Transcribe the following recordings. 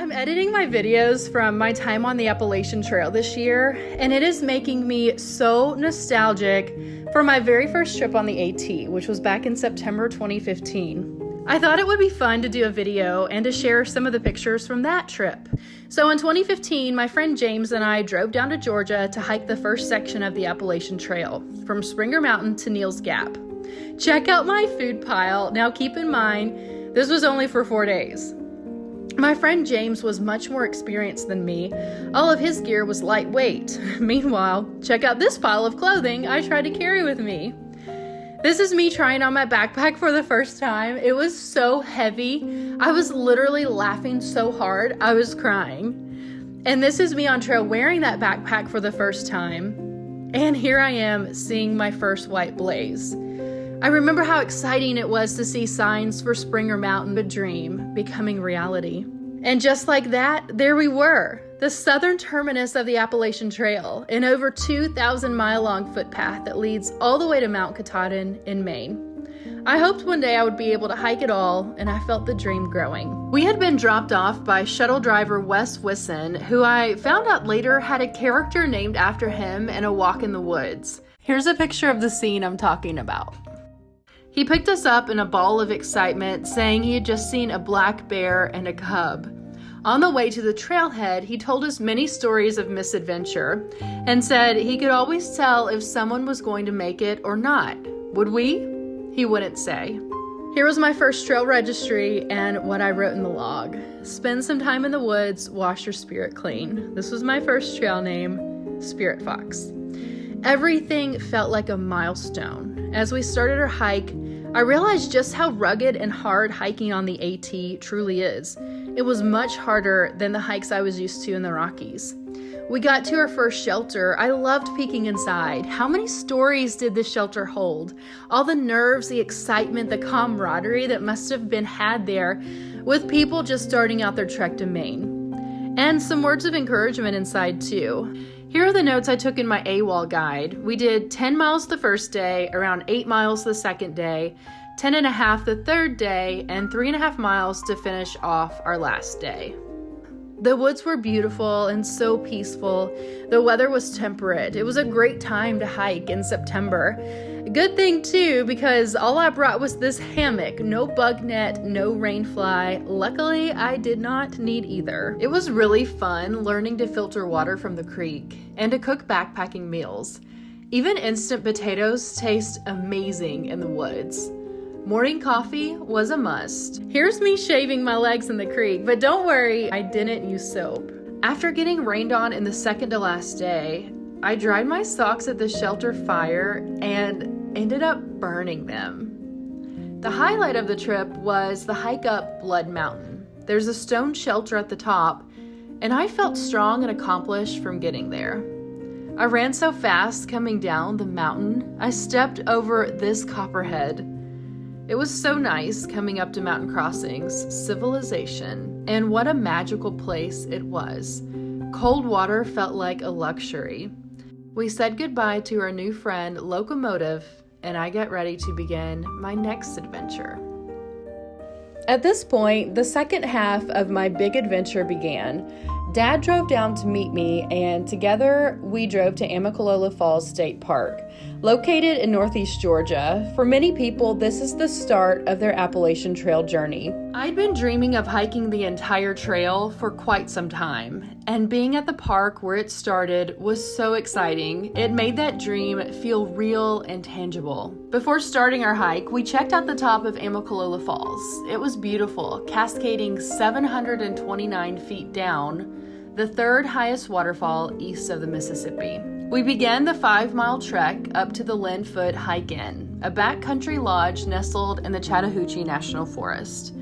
I'm editing my videos from my time on the Appalachian Trail this year, and it is making me so nostalgic for my very first trip on the AT, which was back in September 2015. I thought it would be fun to do a video and to share some of the pictures from that trip. So in 2015, my friend James and I drove down to Georgia to hike the first section of the Appalachian Trail, from Springer Mountain to Neels Gap. Check out my food pile. Now keep in mind, this was only for 4 days. My friend James was much more experienced than me. All of his gear was lightweight. Meanwhile, check out this pile of clothing I tried to carry with me. This is me trying on my backpack for the first time. It was so heavy. I was literally laughing so hard, I was crying. And this is me on trail wearing that backpack for the first time. And here I am seeing my first white blaze. I remember how exciting it was to see signs for Springer Mountain, a dream, becoming reality. And just like that, there we were, the southern terminus of the Appalachian Trail, an over 2,000-mile-long footpath that leads all the way to Mount Katahdin in Maine. I hoped one day I would be able to hike it all, and I felt the dream growing. We had been dropped off by shuttle driver Wes Wisson, who I found out later had a character named after him in A Walk in the Woods. Here's a picture of the scene I'm talking about. He picked us up in a ball of excitement, saying he had just seen a black bear and a cub. On the way to the trailhead, he told us many stories of misadventure and said he could always tell if someone was going to make it or not. Would we? He wouldn't say. Here was my first trail registry and what I wrote in the log. Spend some time in the woods, wash your spirit clean. This was my first trail name, Spirit Fox. Everything felt like a milestone. As we started our hike, I realized just how rugged and hard hiking on the AT truly is. It was much harder than the hikes I was used to in the Rockies. We got to our first shelter. I loved peeking inside. How many stories did this shelter hold? All the nerves, the excitement, the camaraderie that must have been had there with people just starting out their trek to Maine. And some words of encouragement inside too. Here are the notes I took in my AWOL guide. We did 10 miles the first day, around 8 miles the second day, 10.5 the third day, and 3.5 miles to finish off our last day. The woods were beautiful and so peaceful. The weather was temperate. It was a great time to hike in September. A good thing too, because all I brought was this hammock. No bug net, no rain fly. Luckily, I did not need either. It was really fun learning to filter water from the creek and to cook backpacking meals. Even instant potatoes taste amazing in the woods. Morning coffee was a must. Here's me shaving my legs in the creek, but don't worry, I didn't use soap. After getting rained on in the second to last day, I dried my socks at the shelter fire and ended up burning them. The highlight of the trip was the hike up Blood Mountain. There's a stone shelter at the top, and I felt strong and accomplished from getting there. I ran so fast coming down the mountain, I stepped over this copperhead. It was so nice coming up to Mountain Crossings, civilization, and what a magical place it was. Cold water felt like a luxury. We said goodbye to our new friend, Locomotive, and I get ready to begin my next adventure. At this point, the second half of my big adventure began. Dad drove down to meet me, and together we drove to Amicalola Falls State Park, located in northeast Georgia. For many people, this is the start of their Appalachian Trail journey. I'd been dreaming of hiking the entire trail for quite some time, and being at the park where it started was so exciting. It made that dream feel real and tangible. Before starting our hike, we checked out the top of Amicalola Falls. It was beautiful, cascading 729 feet down, the third highest waterfall east of the Mississippi. We began the 5-mile trek up to the Linfoot Hike-In, a backcountry lodge nestled in the Chattahoochee National Forest.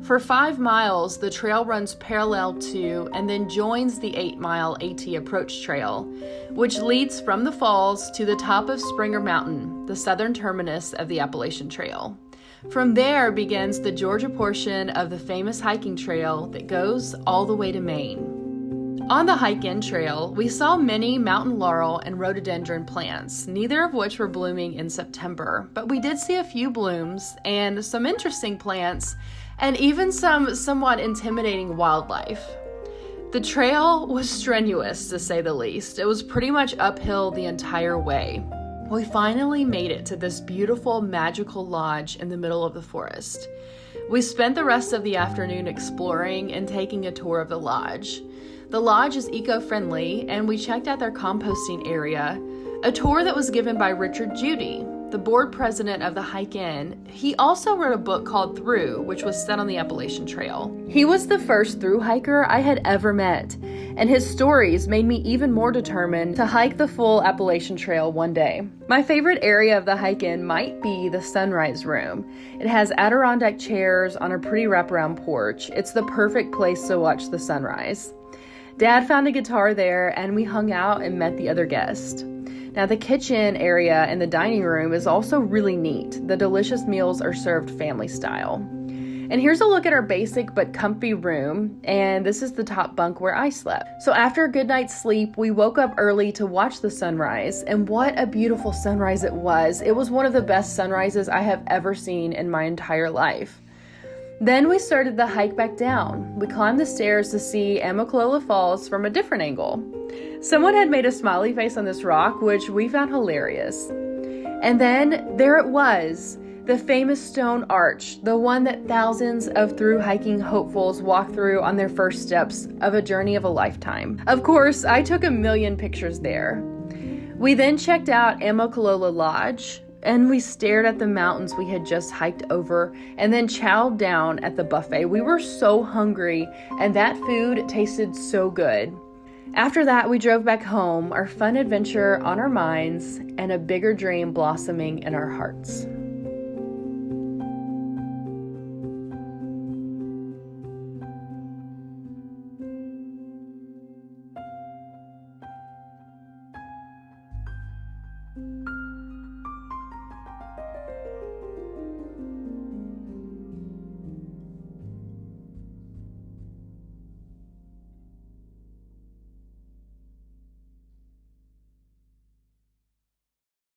For 5 miles, the trail runs parallel to and then joins the 8-mile AT Approach Trail, which leads from the falls to the top of Springer Mountain, the southern terminus of the Appalachian Trail. From there begins the Georgia portion of the famous hiking trail that goes all the way to Maine. On the hike-in trail, we saw many mountain laurel and rhododendron plants, neither of which were blooming in September, but we did see a few blooms and some interesting plants and even some somewhat intimidating wildlife. The trail was strenuous, to say the least. It was pretty much uphill the entire way. We finally made it to this beautiful, magical lodge in the middle of the forest. We spent the rest of the afternoon exploring and taking a tour of the lodge. The lodge is eco-friendly, and we checked out their composting area, a tour that was given by Richard Judy, the board president of the Hike Inn. He also wrote a book called Thru, which was set on the Appalachian Trail. He was the first thru hiker I had ever met, and his stories made me even more determined to hike the full Appalachian Trail one day. My favorite area of the Hike Inn might be the sunrise room. It has Adirondack chairs on a pretty wraparound porch. It's the perfect place to watch the sunrise. Dad found a guitar there, and we hung out and met the other guests. Now, the kitchen area and the dining room is also really neat. The delicious meals are served family style. And here's a look at our basic but comfy room, and this is the top bunk where I slept. So after a good night's sleep, we woke up early to watch the sunrise, and what a beautiful sunrise it was. It was one of the best sunrises I have ever seen in my entire life. Then we started the hike back down. We climbed the stairs to see Amicalola Falls from a different angle. Someone had made a smiley face on this rock, which we found hilarious. And then there it was, the famous stone arch, the one that thousands of thru-hiking hopefuls walk through on their first steps of a journey of a lifetime. Of course, I took a million pictures there. We then checked out Amicalola Lodge, and we stared at the mountains we had just hiked over and then chowed down at the buffet. We were so hungry, and that food tasted so good. After that, we drove back home, our fun adventure on our minds and a bigger dream blossoming in our hearts.